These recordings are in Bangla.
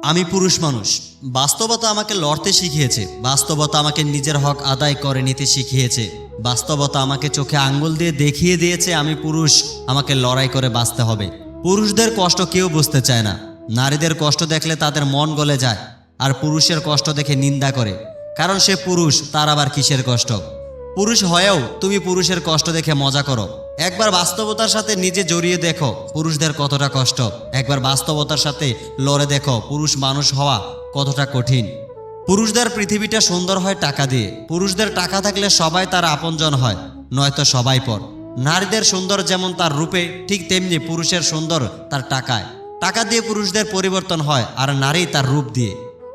আমি পুরুষ মানুষ। বাস্তবতা আমাকে লড়তে শিখিয়েছে, বাস্তবতা আমাকে নিজের হক আদায় করে নিতে শিখিয়েছে, বাস্তবতা আমাকে চোখে আঙ্গুল দিয়ে দেখিয়ে দিয়েছে আমি পুরুষ, আমাকে লড়াই করে বাঁচতে হবে। পুরুষদের কষ্ট কেউ বুঝতে চায় না। নারীদের কষ্ট দেখলে তাদের মন গলে যায়, আর পুরুষের কষ্ট দেখে নিন্দা করে, কারণ সে পুরুষ, তার আবার কিসের কষ্ট। পুরুষ হয়েও তুমি পুরুষের কষ্ট দেখে মজা করো। একবার বাস্তবতার সাথে নিজে জড়িয়ে দেখো পুরুষদের কতটা কষ্ট। একবার বাস্তবতার সাথে লড়ে দেখো পুরুষ মানুষ হওয়া কতটা কঠিন। পুরুষদের পৃথিবীটা সুন্দর হয় টাকা দিয়ে। পুরুষদের টাকা থাকলে সবাই তার আপনজন হয়, নয়তো সবাই পর। নারীদের সুন্দর যেমন তার রূপে, ঠিক তেমনি পুরুষের সুন্দর তার টাকায়। টাকা দিয়ে পুরুষদের পরিবর্তন হয়, আর নারী তার রূপ দিয়ে।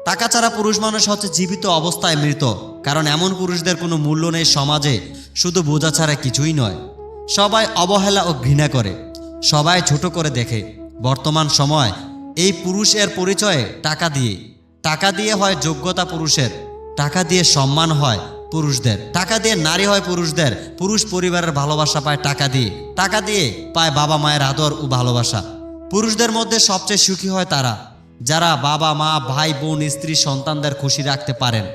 টাকা ছাড়া পুরুষ মানুষ হচ্ছে জীবিত অবস্থায় মৃত, কারণ এমন পুরুষদের কোনো মূল্য নেই সমাজে, শুধু বোঝা ছাড়া কিছুই নয়। সবাই অবহেলা ও ঘৃণা করে, সবাই ছোট করে দেখে। বর্তমান সময় এই পুরুষের পরিচয়ে টাকা দিয়ে হয় যোগ্যতা পুরুষের, টাকা দিয়ে সম্মান হয় পুরুষদের, টাকা দিয়ে নারী হয় পুরুষদের। পুরুষ পরিবারের ভালোবাসা পায় টাকা দিয়ে পায় বাবা মায়ের আদর ও ভালোবাসা। পুরুষদের মধ্যে সবচেয়ে সুখী হয় তারা যারা বাবা মা ভাই বোন স্ত্রী সন্তানদের খুশি রাখতে পারেন।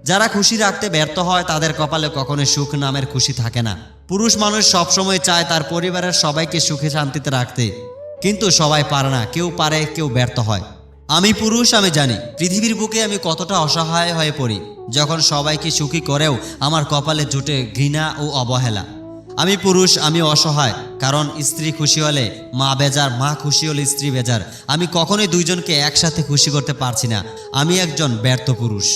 যারা খুশি রাখতে ব্যর্থ হয় তাদের কপালে কখনো সুখ নামের খুশি থাকে না। পুরুষ মানুষ সবসময় চায় তার পরিবারের সবাইকে সুখে শান্তিতে রাখতে, কিন্তু সবাই পারে না। কেউ পারে, কেউ ব্যর্থ হয়। আমি পুরুষ, আমি জানি পৃথিবীর বুকে আমি কতটা অসহায় হয়ে পড়ি যখন সবাইকে সুখী করেও আমার কপালে জুটে ঘৃণা ও অবহেলা। আমি পুরুষ, আমি অসহায়, কারণ স্ত্রী খুশি হলে মা বেজার, মা খুশি হলে স্ত্রী বেজার। আমি কখনোই দুইজনকে একসাথে খুশি করতে পারছি না। আমি একজন ব্যর্থ পুরুষ।